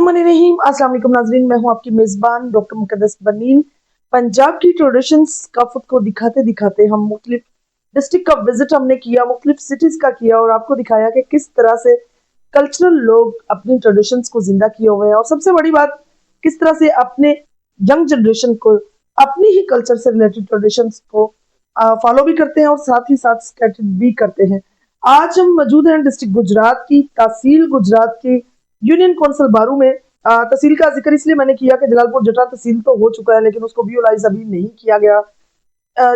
बिस्मिल्लाहिर्रहमानिर्रहीम। अस्सलाम वालेकुम नाज़रीन, मैं हूं आपकी मेज़बान डॉक्टर मुक़द्दस बनीन। पंजाब की ट्रेडिशंस का खुद को दिखाते दिखाते हम मुख्तलिफ डिस्ट्रिक्ट का विजिट हमने किया, मुख्तलिफ सिटीज़ का किया और आपको दिखाया कि किस तरह से कल्चरल लोग अपनी ट्रेडिशंस को जिंदा किए हुए हैं और सबसे बड़ी बात किस तरह से अपने यंग जनरेशन को अपनी ही कल्चर से रिलेटेड ट्रेडिशंस को फॉलो भी करते हैं और साथ ही साथ स्केटेड भी करते हैं। आज हम मौजूद हैं डिस्ट्रिक्ट गुजरात की तहसील गुजरात की यूनियन कौंसिल बारू में। तहसील का जिक्र इसलिए मैंने किया कि जलालपुर जटा तहसील तो हो चुका है लेकिन उसको विजुअलाइज अभी नहीं किया गया,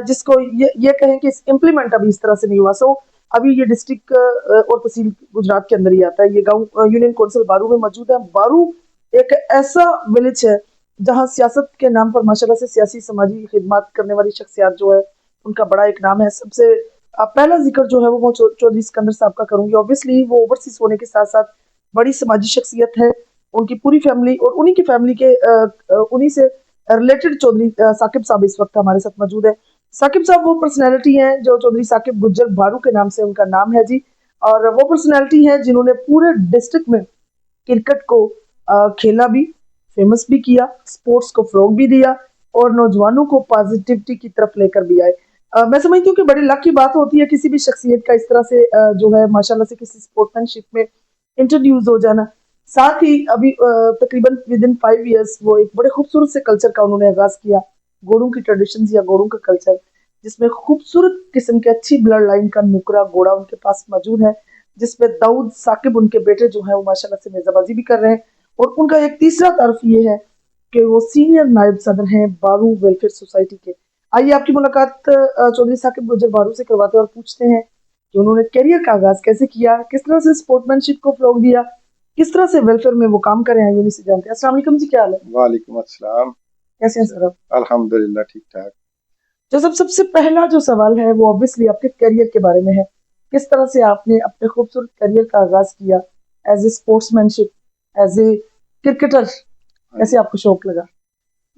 जिसको ये कहें कि इम्प्लीमेंट अभी इस तरह से नहीं हुआ। सो अभी ये डिस्ट्रिक्ट और तहसील गुजरात के अंदर ही आता है। ये गांव यूनियन कौंसिल बारू में मौजूद है। बारू एक ऐसा विलेज है जहाँ सियासत के नाम पर माशाल्लाह से सियासी समाजी खिदमत करने वाली शख्सियत जो है उनका बड़ा एक नाम है। सबसे पहला जिक्र जो है वो चौधरी सिकंदर साहब का करूंगी। ऑब्वियसली वो ओवरसीज होने के साथ साथ बड़ी समाजी शख्सियत है। उनकी पूरी फैमिली और उन्हीं की फैमिली के उन्हीं से रिलेटेड चौधरी साकिब साहब इस वक्त हमारे साथ मौजूद है। साकिब साहब वो पर्सनैलिटी हैं जो चौधरी साकिब गुज्जर बारू के नाम से उनका नाम है जी। और वो पर्सनैलिटी हैं जिन्होंने पूरे डिस्ट्रिक्ट में क्रिकेट को खेला भी, फेमस भी किया, स्पोर्ट्स को फरोग भी दिया और नौजवानों को पॉजिटिविटी की तरफ लेकर भी आए। मैं समझती हूँ कि बड़ी लक की बात होती है किसी भी शख्सियत का इस तरह से जो है माशाल्लाह से किसी स्पोर्ट्समैनशिप में इंट्रोड्यूस हो जाना। साथ ही अभी तकरीबन विद इन 5 इयर्स वो एक बड़े खूबसूरत से कल्चर का उन्होंने आगाज किया, गोरों की ट्रेडिशंस या गोरों का कल्चर, जिसमें खूबसूरत किस्म के अच्छी ब्लड लाइन का नुकरा घोड़ा उनके पास मौजूद है, जिसमें दाऊद साकिब उनके बेटे जो है वो माशाल्लाह से नेजाबाजी भी कर रहे हैं। और उनका एक तीसरा तरफ ये है कि वो सीनियर नायब सदर हैं बारू वेलफेयर सोसाइटी के। आइए आपकी मुलाकात चौधरी साकिब गुज्जर बारू से करवाते हैं और पूछते हैं कि उन्होंने करियर का आगाज कैसे किया, किस तरह से स्पोर्ट्समैनशिप को फरोग दिया, किस तरह से वेलफेयर में वो काम कर रहे हैं, यूनी से जानते हैं। अस्सलाम वालेकुम जी, क्या हाल है? वालेकुम अस्सलाम। कैसे हैं सर आप? अल्हम्दुलिल्लाह ठीक ठाक। जो सबसे पहला जो सवाल है वो ऑब्वियसली आपके करियर के बारे में है। किस तरह से आपने अपने खूबसूरत करियर का आगाज किया as a sportsmanship, as a cricketer, हाँ कैसे जी, आपको शौक लगा?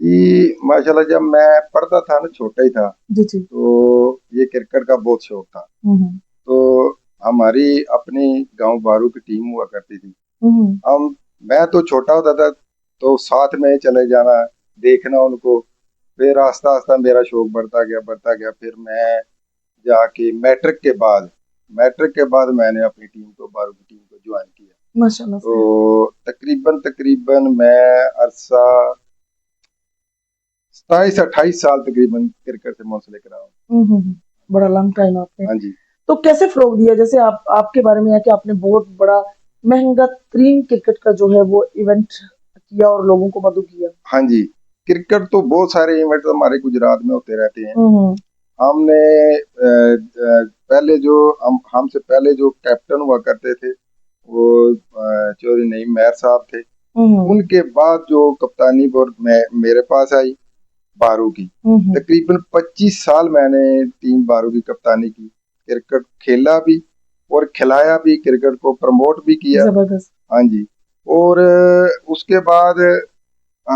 ये माशाल्लाह जब मैं पढ़ता था ना, छोटा ही था, जी जी। तो ये क्रिकेट का बहुत शौक था। हम्म तो हमारी अपनी गांव बारू की टीम हुआ करती थी। हम्म हम मैं तो छोटा होता था तो साथ में चले जाना, देखना उनको। फिर आस्ता आस्ता मेरा शौक बढ़ता गया। फिर मैं जाके मैट्रिक के बाद मैंने अपनी टीम को, बारू की टीम को ज्वाइन किया। माशाल्लाह से। तो तकरीबन तकरीबन मैं अरसा 27-28 साल तकरीबन क्रिकेट से मुंसलिक रहा हूँ। बड़ा लंग टाइम आपने। हाँ जी। तो कैसे फरोग दिया? जैसे आप आपके बारे में है कि आपने बहुत बड़ा महंगा तरीन क्रिकेट का जो है वो इवेंट किया और लोगों को मदद किया। हाँ जी, क्रिकेट तो बहुत सारे इवेंट हमारे गुजरात में होते रहते हैं। हम्म हमने पहले जो हमसे पहले जो कैप्टन हुआ करते थे वो चौधरी नईम मेहर साहब थे। हम्म उनके बाद जो कप्तानी बोर्ड में मेरे पास आई बारू की। हम्म तकरीबन 25 साल मैंने टीम बारू की कप्तानी की, क्रिकेट खेला भी और खिलाया भी, क्रिकेट को प्रमोट भी किया। जबरदस्त। हाँ जी। और उसके बाद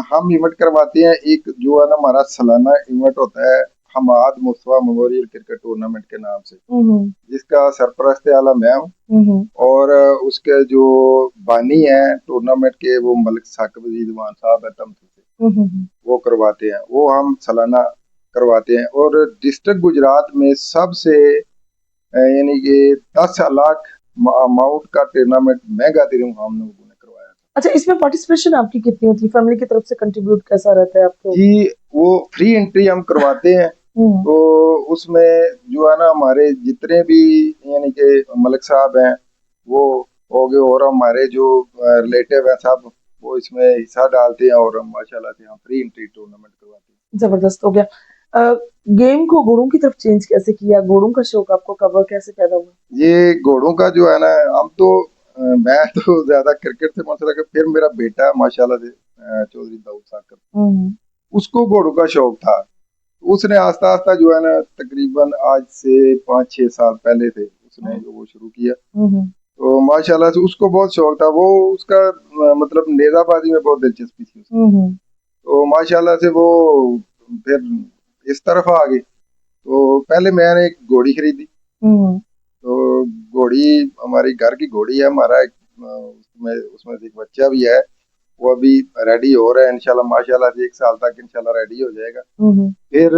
हम इवेंट करवाते हैं, एक जो है ना हमारा सालाना इवेंट होता है Hamad Mustafa memorial cricket tournament के नाम से, हम्म जिसका सरपरस्त आला मैं हूँ। हम्म और उसके जो बानी हैं टूर्नामेंट के वो मलिक साकिब रिजवान साहब है तमसे से, वो करवाते हैं, वो हम सालाना करवाते हैं। और डिस्ट्रिक्ट गुजरात में सबसे यानी कि 10 लाख अमाउंट का टूर्नामेंट मेगा तरीन हम लोगों ने करवाया था। अच्छा, इसमें पार्टिसिपेशन आपकी कितनी होती है? फैमिली की तरफ से कंट्रीब्यूट कैसा रहता है आपको? जी, वो फ्री एंट्री हम करवाते हैं। हम्म तो उसमें जो है ना हमारे जितने भी यानी कि मलिक साहब हैं वो हो गए, और हमारे जो रिलेटिव हैं सब, वो इसमें हिस्सा डालते हैं और माशाल्लाह से हम फ्री एंट्री टूर्नामेंट करवाते हैं। जबरदस्त हो गया। गेम को घोड़ों की तरफ चेंज कैसे किया? घोड़ों का शौक आपको कब और कैसे पैदा हुआ? ये घोड़ों का जो है ना, हम तो मैं तो ज्यादा क्रिकेट से मतलब, फिर मेरा बेटा माशाल्लाह से चौधरी दाऊद साहब, हम्म उसको घोड़ों का शौक था। उसने आस्ता आस्ता जो है ना तकरीबन आज से 5-6 साल पहले थे उसने जो वो शुरू किया। हम्म तो माशाल्लाह से उसको बहुत शौक था, वो उसका मतलब नेजाबाजी में बहुत दिलचस्पी थी उसको। हम्म तो माशाल्लाह से वो फिर इस तरफ आ गई। तो पहले मैंने एक घोड़ी खरीदी। हम्म तो घोड़ी हमारी घर की घोड़ी है, हमारा एक उसमें उसमें से एक बच्चा भी है। वो अभी रेडी हो रहा है इंशाल्लाह, माशाल्लाह से 1 साल तक इंशाल्लाह रेडी हो जाएगा। फिर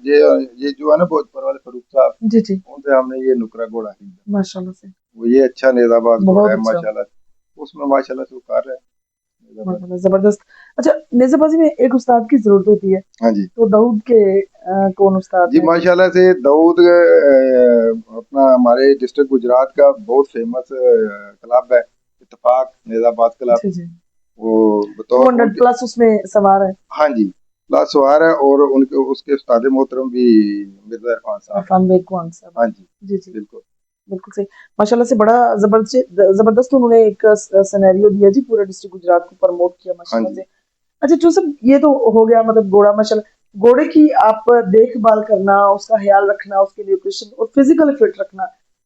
ये जो है ना भोजपुर वाले फरूख साहब, जी जी, उनसे हमने ये नुकरा घोड़ा खरीदा। माशाल्लाह से, वो ये अच्छा नेजाबाज घोड़ा बहुत है अच्छा, माशाल्लाह से, उसमें माशाल्लाह से वो कर रहा है नेजाबाजी। माशाल्लाह जबरदस्त। अच्छा, नेज़ेबाजी में एक उस्ताद की जरूरत होती है, हाँ जी तो दाऊद के कौन उस्ताद जी, हैं? माशाल्लाह से दाऊद अपना हमारे डिस्ट्रिक्ट गुजरात का बहुत फेमस क्लब है, इत्तेफाक नेजाबाद क्लब। जी जी, वो बतौर 200 उनके, प्लस उसमें सवार है। हाँ जी, लासवार है, और उनके उसके उस्ताद मोहतरम भी मिर्जा इरफान साहब इरफान बेग कौन साहब, हैं। हाँ जी, जी जी, बिल्कुल। बिल्कुल सही। माशाल्लाह से बड़ा जबरदस्त जबरदस्त उन्होंने एक सिनेरियो दिया जी, पूरे डिस्ट्रिक्ट गुजरात को प्रमोट किया हाँ माशाल्लाह जी से। अच्छा जोसेफ, ये तो हो गया मतलब घोड़ा, माशाल्लाह घोड़े की आप देखभाल करना, उसका ख्याल रखना, उसके न्यूट्रिशन और फिजिकली फिट रखना,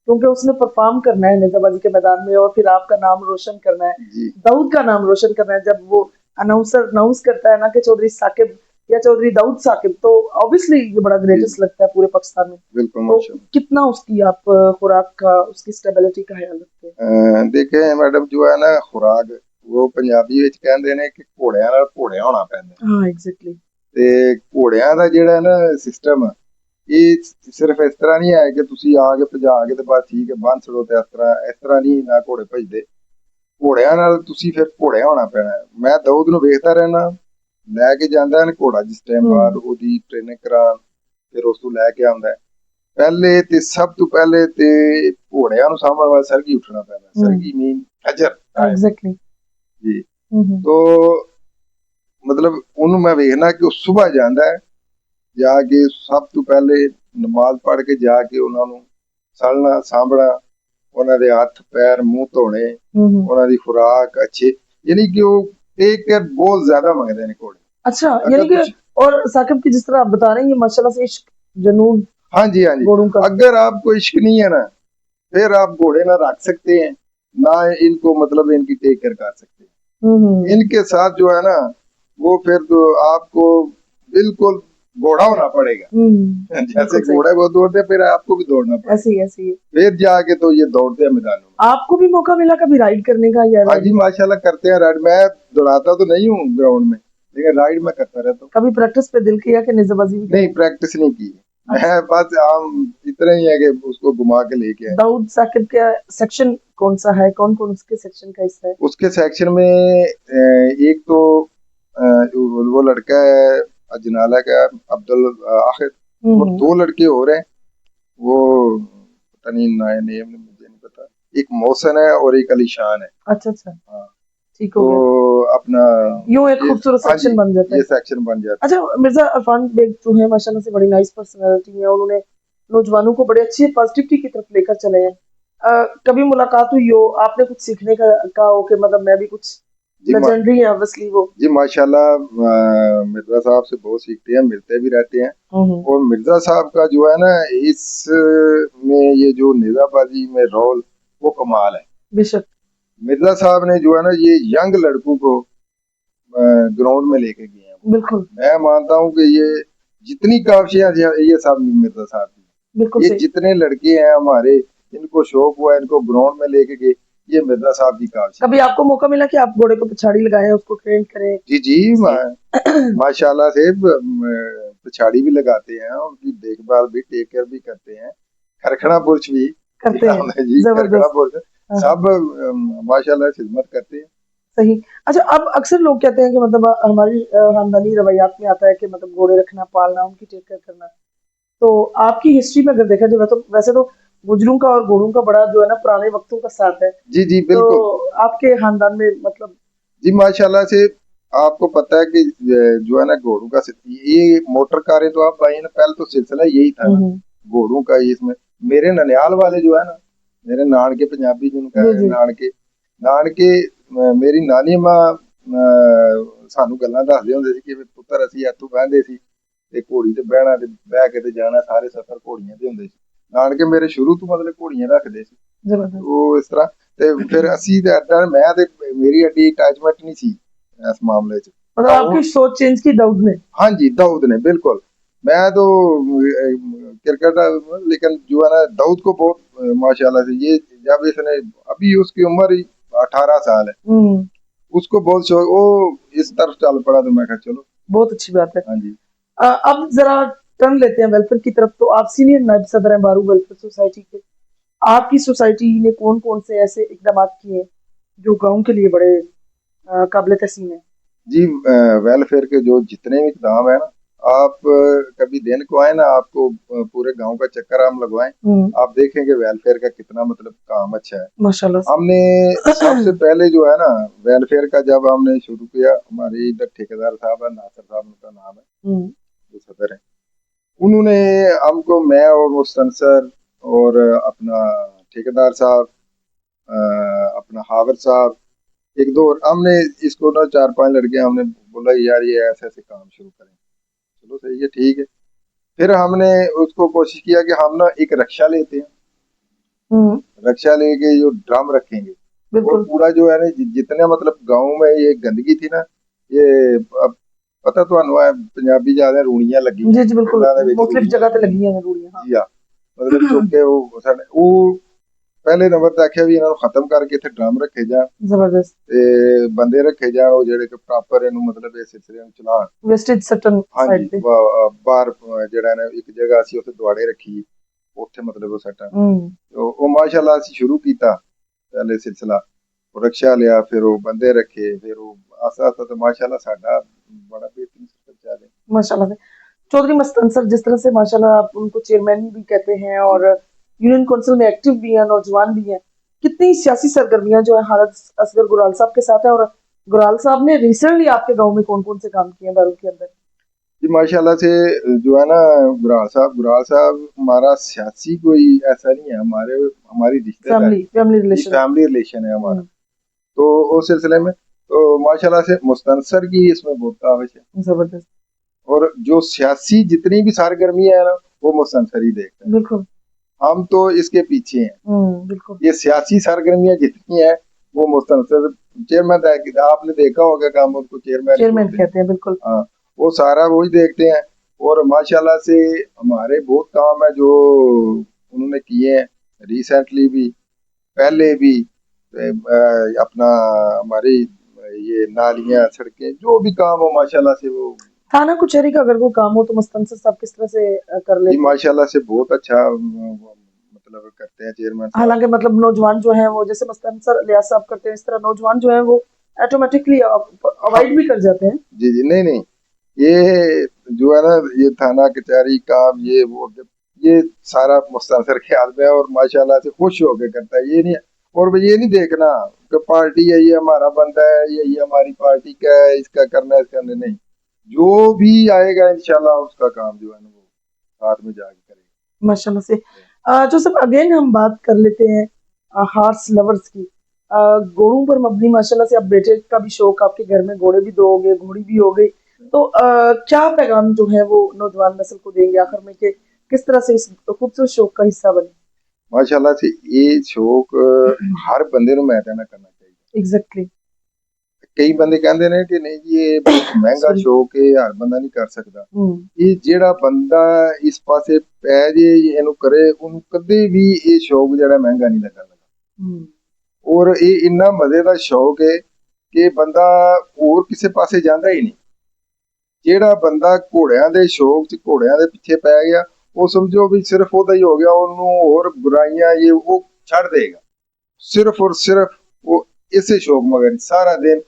क्योंकि उसने परफॉर्म करना है नेजाबाजी के मैदान में, और फिर आपका नाम रोशन करना है, जी, दाऊद का नाम रोशन करना है। जब वो अनाउंसर अनाउंस करता है ना कि चौधरी साकिब या चौधरी दाऊद साकिब, तो ऑब्वियसली ये बड़ा जी, ग्रेटेस्ट जी, लगता है पूरे पाकिस्तान में। बिल्कुल तो माशाल्लाह। कितना उसकी आप खुराक का, उसकी स्टेबिलिटी का ख्याल रखते हैं? देखे मैडम जो है ना खुराक, वो पंजाबी ਵਿੱਚ ਕਹਿੰਦੇ ਨੇ ਕਿ ਘੋੜਿਆਂ ਨਾਲ ਘੋੜਿਆਂ ਹੋਣਾ ਪੈਂਦਾ ਹੈ। हाँ एग्जैक्टली। ਤੇ ਘੋੜਿਆਂ ਦਾ ਜਿਹੜਾ ਨਾ ਸਿਸਟਮ ਆ, ਇਹ ਸਿਰਫ ਇਸ ਤਰ੍ਹਾਂ ਨਹੀਂ ਹੈ ਕਿ ਤੁਸੀਂ ਆ ਕੇ ਭਜਾ ਕੇ ਤੇ ਬਸ ਠੀਕ ਹੈ ਬੰਨ ਛੜੋ, ਤੇ ਇਸ ਤਰ੍ਹਾਂ ਨਹੀਂ ਨਾ ਘੋੜੇ ਭਜਦੇ। ਘੋੜਿਆਂ ਨਾਲ ਤੁਸੀਂ ਫਿਰ ਘੋੜਿਆਂ ਹੋਣਾ ਪੈਣਾ ਹੈ। ਮੈਂ ਦਾਊਦ ਨੂੰ ਵੇਖਦਾ ਰਹਿਣਾ, ਲੈ ਕੇ ਜਾਂਦਾ ਹੈ ਘੋੜਾ ਜਿਸ ਟਾਈਮ ਬਾਅਦ ਉਹਦੀ ਟ੍ਰੇਨਿੰਗ ਕਰਾਉਣ, ਫਿਰ ਉਸ ਤੋਂ ਲੈ ਕੇ ਆਉਂਦਾ ਹੈ। ਪਹਿਲੇ ਤੇ ਸਭ ਤੋਂ ਪਹਿਲੇ ਤੇ ਘੋੜਿਆਂ ਨੂੰ ਸਾਂਭਣ ਵਾਸਤੇ ਸਰਗੀ ਉੱਠਣਾ ਪੈਂਦਾ, ਸਰਗੀ ਮੀਨ ਫਜਰ ਟਾਈਮ एग्जैक्टली। ਜੀ। ਤੋ ਮਤਲਬ ਉਹਨੂੰ ਮੈਂ ਵੇਖਣਾ ਕਿ ਉਹ ਸਵੇਰ ਜਾਂਦਾ ਹੈ, ਜਾ ਕੇ ਸਭ ਤੋਂ ਪਹਿਲੇ ਨਮਾਜ਼ ਪੜ੍ਹ ਕੇ ਜਾ ਕੇ ਉਹਨਾਂ ਨੂੰ ਸਲਣਾ ਸਾਂਭਣਾ, ਉਹਨਾਂ ਦੇ ਹੱਥ ਪੈਰ ਮੂੰਹ ਧੋਣੇ, ਉਹਨਾਂ ਦੀ ਖੁਰਾਕ ਅੱਛੇ, ਯਾਨੀ कि वो टेक केयर बहुत ज्यादा मंगते हैं घोड़े। अच्छा, अगर यानी कि तुसी, और साकिब की जिस तरह आप बता रहे हैं, ये माशाल्लाह से इश्क, जुनून हाँ जी हाँ जी, घोड़ों का। अगर आपको इश्क नहीं है ना, फिर आप घोड़े ना रख सकते हैं, ना इनको मतलब इनकी टेक केयर कर सकते हैं। इनके साथ जो है ना, वो फिर तो आपको बिल्कुल घोड़ा होना पड़ेगा। जैसे बिल्कुल सही, घोड़े वो दौड़ते हैं, फिर आपको भी दौड़ना पड़ेगा, ऐसे ही ऐसे ही। फिर जाके तो ये दौड़ते हैं मैदानों में। आपको भी मौका मिला कभी राइड करने का या हाँ जी राइड? माशाल्लाह करते हैं राइड। मैं दौड़ाता तो नहीं हूँ ग्राउंड में, लेकिन राइड में करता रहता हूँ। कभी प्रैक्टिस पे दिल किया कि नेज़ेबाजी भी नहीं, करें? प्रैक्टिस नहीं की, मैं बस आम इतना ही है कि उसको घुमा के लेके आए। दाऊद साकिब का सेक्शन कौन सा है, कौन कौन उसके सेक्शन का हिस्सा है? उसके सेक्शन में एक तो वो लड़का है अजनाला का अब्दुल आखिर, और 2 लड़के और हैं, वो पता नहीं नेम मुझे नहीं पता, एक मोहसन है और एक अलीशान है। अच्छा अच्छा, हाँ, ठीक हो तो गया, अपना यूं एक खूबसूरत हाँ जी, सेक्शन बन जाता ये है। सेक्शन बन जाता अच्छा, मिर्जा इरफान बेग जो है माशाल्लाह से बड़ी नाइस पर्सनालिटी है, उन्होंने नौजवानों को बड़े अच्छी पॉजिटिविटी की तरफ लेकर चले हैं। कभी मुलाकात हुई हो, आपने कुछ सीखने का कहा हो कि मतलब मैं भी कुछ, है। लेजेंडरी है ऑब्वियसली वो। जी माशाल्लाह, मिर्जा साहब से बहुत सीखते हैं, मिलते भी रहते हैं। और मिर्जा साहब का जो है ना इस में ये जो नेजाबाजी में रोल, वो कमाल है। बेशक। मिर्जा साहब ने जो है ना ये यंग लड़कों को ग्राउंड में लेके गए हैं। बिल्कुल मैं मानता हूँ कि ये जितनी काविशें ये सब मिर्जा साहब की, बिल्कुल ये सही। जितने लड़के हैं हमारे, इनको शौक हुआ इनको ग्राउंड में लेके गए, ये मिर्जा साहब की काविश। कभी आपको मौका मिला कि आप घोड़े को पिछाड़ी लगाएं, उसको ट्रेन करें? जी जी, माशाल्लाह से पिछाड़ी भी लगाते हैं, उनकी देखभाल भी, टेक केयर भी करते हैं। खरखड़ा पुरुष भी करते हैं, जी, खरखड़ा जबरदस्त। पुरुष सब माशाल्लाह खिदमत करते हैं। सही। अच्छा, अब अक्सर लोग कहते हैं कि मतलब हमारी खानदानी रवैयात में आता है कि मतलब घोड़े रखना, पालना, उनकी टेक केयर करना। तो आपकी हिस्ट्री में अगर देखा जाए तो वैसे तो गुजरों का और घोड़ों का बड़ा जो है ना पुराने वक्तों का साथ है। जी जी तो बिल्कुल। आपके खानदान में मतलब? जी माशाल्लाह से आपको पता है कि जो है ना घोड़ों का ये मोटर कारें तो आप आई ना, पहले तो सिलसिला यही था ना घोड़ों का। इसमें मेरे ननियाल वाले जो है ना, मेरे नानके पंजाबी जिनका जी जी, नानके नानके ਮੇਰੀ ਨਾਨੀ ਮਾਂ ਸਾਨੂੰ ਗੱਲਾਂ ਦੱਸਦੇ ਹੁੰਦੇ ਸੀ ਕਿ ਵੀ ਪੁੱਤਰ ਅਸੀਂ ਇੱਥੋਂ ਬਹਿੰਦੇ ਸੀ ਤੇ ਘੋੜੀ ਤੇ ਬਹਿਣਾ ਤੇ ਬਹਿ ਕੇ ਤੇ ਜਾਣਾ, ਸਾਰੇ ਸਫ਼ਰ ਘੋੜੀਆਂ ਦੇ ਹੁੰਦੇ ਸੀ। ਨਾਨਕੇ ਮੇਰੇ ਸ਼ੁਰੂ ਤੋਂ ਮਤਲਬ ਘੋੜੀਆਂ ਰੱਖਦੇ ਸੀ, जबरदस्त। ਉਹ ਇਸ ਤਰ੍ਹਾਂ। ਤੇ ਫਿਰ ਅਸੀਂ ਤੇ ਏਦਾਂ, ਮੈਂ ਤੇ ਮੇਰੀ ਐਡੀ ਅਟੈਚਮੈਂਟ नहीं ਸੀ इस मामले च। मतलब आपकी सोच चेंज की दाऊद ने? हाँ जी, दाऊद ने बिल्कुल। मैं तो क्रिकेट, लेकिन जो है ना दाऊद को बहुत माशाल्लाह से ये, जब इसने अभी उसकी उम्र ही 18 साल है, उसको बहुत शौक, वो इस तरफ चल पड़ा तो मैं कहा चलो। बहुत अच्छी बात है। हाँ जी। अब जरा टर्न लेते हैं वेलफेयर की तरफ। तो आप सीनियर नायब सदर हैं बारू वेलफेयर सोसाइटी के। आपकी सोसाइटी ने कौन कौन से ऐसे इकदाम किए हैं जो गांव के लिए बड़े काबिल तहसीन है? जी, वेलफेयर के जो जितने भी इकदाम है ना, आप कभी दिन को आए ना, आपको पूरे गांव का चक्कर हम लगवाएं, आप देखेंगे वेलफेयर का कितना मतलब काम अच्छा है। माशाल्लाह से। हमने सबसे पहले जो है ना, वेलफेयर का जब हमने शुरू किया, हमारे इधर ठेकेदार साहब है, नासिर साहब उनका नाम है, जो सदर है, उन्होंने हमको, मैं और मुस्तनसर और अपना ठेकेदार साहब, अपना हावर साहब, एक दो और, हमने इसको ना 4-5 लड़के हमने बोला यार ये ऐसे ऐसे काम शुरू करें। चलो सही है, ठीक है। फिर हमने उसको कोशिश किया कि हम ना एक रक्षा लेते हैं, रक्षा लेके जो ड्रम रखेंगे, और बिल्कुल पूरा जो है ना जितने मतलब गांव में ये गंदगी थी ना, ये अब पता तो है पंजाबी ज्यादा रूड़ियां लगी जी हैं जी बिल्कुल, पिंडां दे विच, मुख्तलिफ रूड़ियां जगह ते लगी लगी हैं रूड़ियां। हाँ। जी हाँ, मतलब चौके वो पहले नंबर ਤੇ ਆਖਿਆ ਵੀ ਇਹਨਾਂ ਨੂੰ ਖਤਮ ਕਰਕੇ ਇੱਥੇ ਡਰਮ ਰੱਖੇ ਜਾਣ जबरदस्त। ਤੇ ਬੰਦੇ ਰੱਖੇ ਜਾਣ ਉਹ ਜਿਹੜੇ ਕਿ ਪ੍ਰੋਪਰ ਇਹਨੂੰ ਮਤਲਬ ਇਹ ਸਿਲਸਿਲੇ ਨੂੰ ਚਲਾਉਣ। वेस्टेज सटन ਹਾਂਜੀ, साइड पे। ਬਾਹਰ ਜਿਹੜਾ ਨਾ ਇੱਕ ਜਗ੍ਹਾ ਅਸੀਂ ਉੱਥੇ ਦੁਆੜੇ ਰੱਖੀ, ਉੱਥੇ ਮਤਲਬ ਉਹ ਸੱਟਣ। ਉਹ ਮਾਸ਼ਾਅੱਲਾ ਅਸੀਂ ਸ਼ੁਰੂ ਕੀਤਾ ਪਹਿਲੇ ਸਿਲਸਿਲਾ, ਉਹ ਰਕਸ਼ਾ ਲਿਆ, ਫਿਰ ਉਹ ਬੰਦੇ ਰੱਖੇ, ਫਿਰ ਉਹ ਆਸਾ ਆਸਾ ਤੇ ਮਾਸ਼ਾਅੱਲਾ ਸਾਡਾ बड़ा बेहतरीन सिस्टम चल रहा है। माशाल्लाह से। चौधरी मस्तनसर, जिस तरह से माशाल्लाह आप उनको चेयरमैन भी कहते हैं और यूनियन काउंसिल में एक्टिव भी हैं, नौजवान भी हैं, कितनी सियासी सरगर्मियां जो है हालत असगर गुराल साहब के साथ है, और गुराल साहब ने रिसेंटली आपके गांव में कौन कौन से काम किए हैं बारू के अंदर? जी माशाल्लाह से जो है ना, गुराल साहब हमारा सियासी कोई ऐसा नहीं है, हमारे हमारी रिश्तेदारी, फैमिली रिलेशन। फैमिली रिलेशन है हमारा। तो उस सिलसिले में तो माशाल्लाह से मुस्तनसर की इसमें बहुत काविश है। जबरदस्त। और जो सियासी जितनी भी सरगर्मी है ना, वो मुस्तनसर ही देखते हैं। बिल्कुल। हम तो इसके पीछे हैं। बिल्कुल। ये सियासी सरगर्मियां जितनी है वो मुस्तनसर, चेयरमैन आपने देखा होगा काम, उनको चेयरमैन कहते हैं। बिल्कुल। हाँ, वो सारा वही देखते हैं। और माशाल्लाह से हमारे बहुत काम है जो उन्होंने किए हैं, रिसेंटली भी, पहले भी, अपना हमारी ये नालियां सड़कें जो भी काम हो माशाल्लाह से वो। थाना कचहरी का अगर कोई काम हो तो मुस्तनसर साहब किस तरह से कर जी लेते हैं? माशाल्लाह से बहुत अच्छा मतलब करते हैं चेयरमैन साहब। हालांकि मतलब नौजवान जो हैं वो जैसे मुस्तनसर लियाज साहब करते हैं, इस तरह नौजवान जो हैं वो ऑटोमेटिकली अवॉइड भी कर जाते हैं। जी जी, नहीं नहीं, ये जो है ना, ये थाना कचहरी काम, ये सारा मुस्तनसर के हाथ में है, और माशाल्लाह से खुश होकर करता है। ये नहीं, और ये नहीं देखना कि पार्टी है, ये हमारा बंदा है, ये हमारी पार्टी का है, इसका करना है, इसका नहीं। जो भी आएगा इंशाल्लाह उसका काम जो है ना वो साथ में जाके करेगा माशाल्लाह से। जो सब अगेन हम बात कर लेते हैं हॉर्स लवर्स की। घोड़ों पर मबनी माशाल्लाह से, अब बेटे का भी शौक, आपके घर में घोड़े भी 2 हो गए, घोड़ी भी हो गई, तो क्या पैगाम जो है वो नौजवान नस्ल को देंगे आखिर में कि किस तरह से इस खूबसूरत शौक का हिस्सा बने? माशाल्लाह से ये शौक हर बंदे ਨੂੰ मैं कहना करना चाहिए। एग्जैक्टली। ਕਈ ਬੰਦੇ ਕਹਿੰਦੇ ਨੇ ਕਿ ਨਹੀਂ ਜੀ ਇਹ ਬਹੁਤ ਮਹਿੰਗਾ ਸ਼ੌਕ ਹੈ, ਹਰ ਬੰਦਾ ਨਹੀਂ ਕਰ ਸਕਦਾ। ਇਹ ਜਿਹੜਾ ਬੰਦਾ ਇਸ ਪਾਸੇ ਪੈ ਜੇ, ਇਹਨੂੰ ਕਰੇ, ਉਹਨੂੰ ਕਦੇ ਵੀ ਇਹ ਸ਼ੌਕ ਜਿਹੜਾ ਮਹਿੰਗਾ ਨਹੀਂ ਲੱਗੇਗਾ। ਔਰ ਇਹ ਇੰਨਾ ਮਜ਼ੇ ਦਾ ਸ਼ੌਕ ਹੈ ਕਿ ਬੰਦਾ ਹੋਰ ਕਿਸੇ ਪਾਸੇ ਜਾਂਦਾ ਹੀ ਨਹੀਂ। ਜਿਹੜਾ ਬੰਦਾ ਘੋੜਿਆਂ ਦੇ ਸ਼ੌਕ 'ਚ ਘੋੜਿਆਂ ਦੇ ਪਿੱਛੇ ਪੈ ਗਿਆ, ਉਹ ਸਮਝੋ ਵੀ ਸਿਰਫ ਉਹਦਾ ਹੀ ਹੋ ਗਿਆ, ਉਹਨੂੰ ਹੋਰ ਬੁਰਾਈਆਂ ਇਹ ਉਹ ਛੱਡ ਦੇਗਾ। सिर्फ और सिर्फ वो इसे शौक मगर सारा दिन,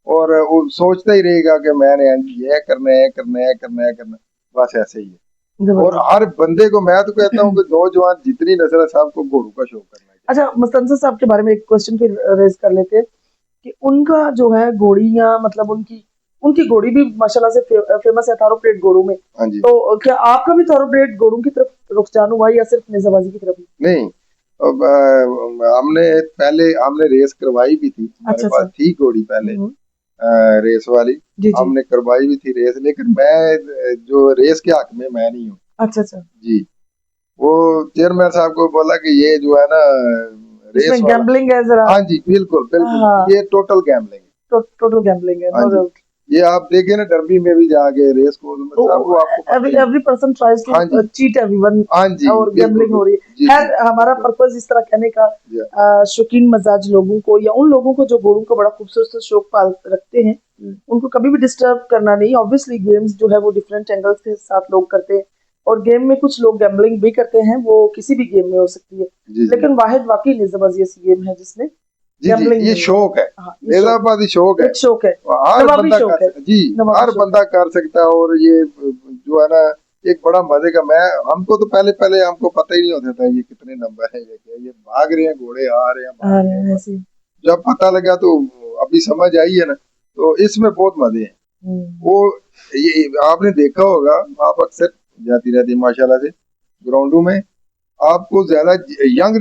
और वो सोचता ही रहेगा कि मैंने ये करना है, करना है, करना है, करना, बस ऐसे ही है। और हर बंदे को मैं तो कहता हूँ कि नौजवान जितनी नस्ल है सबको घोड़ों का शौक करना चाहिए। अच्छा, मुस्तनसर साहब के बारे में एक क्वेश्चन फिर रेज कर लेते हैं कि उनका जो है घोड़ियाँ, मतलब उनकी उनकी घोड़ी भी माशाल्लाह से फेमस है थारोप्लेट घोड़ों में। हाँ जी। तो क्या आपका भी थारोप्लेट घोड़ों की तरफ रुखसान हुआ या सिर्फ नेजाबाजी की तरफ? नहीं, अब हमने रेस करवाई भी थी, हमारे पास थी घोड़ी पहले, रेस वाली हमने करवाई भी थी रेस, लेकिन मैं जो रेस के हक में मैं नहीं हूँ। अच्छा जी, वो चेयरमैन साहब को बोला कि ये जो है ना रेस गैम्बलिंग है जरा। हाँ जी, बिल्कुल बिल्कुल, ये टोटल गैम्बलिंग है। टोटल गैम्बलिंग है। हाँ जी, ये आप देखे ना, डर्बी में भी जाके रेस कोर्स में तो सब वो आपको पता ही है। एवरी पर्सन ट्राइज हाँ टू जी, चीट एवरीवन हाँ जी, और बिल्कुल, गैम्बलिंग हो रही है। जी, खैर, जी, हमारा बिल्कुल, पर्पस इस तरह कहने का जी, शौकीन मजाज लोगों को या उन लोगों को जो घोड़ों को बड़ा खूबसूरत शौक पाल रखते हैं, उनको कभी भी डिस्टर्ब करना नहीं। ऑब्वियसली गेम्स जो है वो डिफरेंट एंगल्स के साथ लोग करते हैं, और गेम में कुछ लोग गैम्बलिंग भी करते हैं, वो किसी भी गेम में हो सकती है। जी, जी, लेकिन वाहिद वाकई ने जबरदस्त गेम है जिसमें जी, जी, गैम्बलिंग ये नहीं है। शौक है, हाँ, ये शौक, नेजाबादी शौक है, एक शौक है, हर नवाबी बंदा कर शौक है, सकता जी, नवाबी हर शौक है। बंदा कर सकता है। और ये जो है ना, एक बड़ा मजे का, मैं हमको तो पहले पहले हमको पता ही नहीं होता था ये कितने नंबर है, ये क्या, ये भाग रहे हैं घोड़े, आ रहे हैं, भाग हाँ, रहे हैं। ऐसे ही। जब पता लगा तो अभी समझ आई है ना, तो इसमें बहुत मजे हैं। हम्म। वो ये आपने देखा होगा, आप अक्सर जाती रहती है माशाल्लाह से ग्राउंडों में, आपको ज्यादा यंग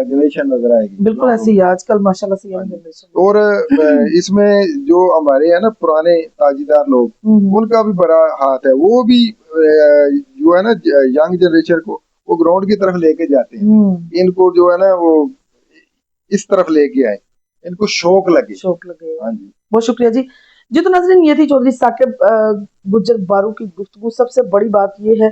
जनरेशन नजर आएगी बिल्कुल ग्राउंडों ऐसे में। ही है, आजकल माशाल्लाह से हाँ यंग जी। जनरेशन है। और इसमें जो हमारे है ना पुराने ताजीदार लोग, हम्म। उनका भी बड़ा हाथ है। वो भी जो है ना यंग जनरेशन को वो ग्राउंड की तरफ लेके जाते हैं, हम्म। इनको जो है ना वो इस तरफ लेके आए, इनको शौक लगे। शौक लगे। हाँ जी, बहुत शुक्रिया जी। जी तो नाज़रीन, ये थी चौधरी साकिब गुज्जर बारू की गुफ्तगू। सबसे बड़ी बात ये है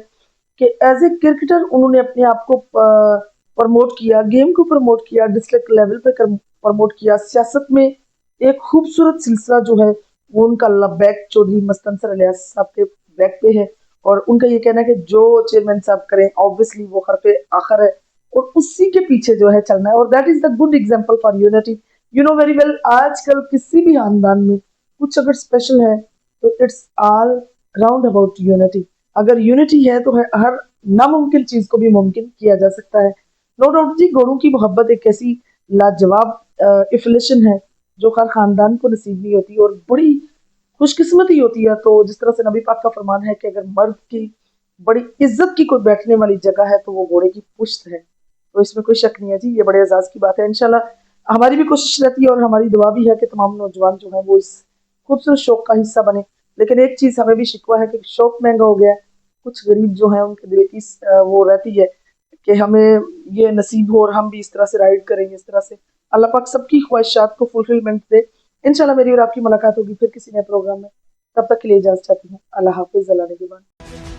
कि एज ए क्रिकेटर उन्होंने अपने आप को प्रमोट किया, गेम को प्रमोट किया, डिस्ट्रिक्ट लेवल पे प्रमोट किया। सियासत में एक खूबसूरत सिलसिला जो है वो उनका बैक चौधरी मस्तनसर इलियास साहब के बैक पे है, और उनका ये कहना है कि जो चेयरमैन साहब करें ऑब्वियसली वो हरफे आखिर है, और उसी के पीछे जो है चलना है। और that is the good example for unity. You know very well, आजकल किसी भी खानदान में कुछ अगर स्पेशल है तो it's all round about unity. अगर यूनिटी है तो हर नामुमकिन चीज को भी मुमकिन किया जा सकता है। नो डाउट जी, घोड़ों की मोहब्बत एक ऐसी लाजवाब इफिलेशन है जो हर खानदान को नसीब नहीं होती, और बड़ी खुशकिस्मती होती है। तो जिस तरह से नबी पाक का फरमान है कि अगर मर्द की बड़ी इज्जत की कोई बैठने वाली जगह है तो वो घोड़े की पुश्त है, तो इसमें कोई शक नहीं है जी, ये बड़े एजाज की बात है। इंशाल्लाह हमारी भी कोशिश रहती है और हमारी दुआ भी है कि तमाम नौजवान जो है वो इस खूबसूरत शौक का हिस्सा बने। लेकिन एक चीज हमें भी शिकवा है कि शौक महंगा हो गया है। कुछ गरीब जो है उनके दिल की वो रहती है कि हमें ये नसीब हो और हम भी इस तरह से राइड करेंगे, इस तरह से। अल्लाह पाक सबकी ख्वाहिशात को फुलफिलमेंट दे। इंशाल्लाह मेरी और आपकी मुलाकात होगी फिर किसी नए प्रोग्राम में। तब तक के लिए इजाजत चाहती हूँ। अल्लाह हाफिज। अल्लाह निगहबान।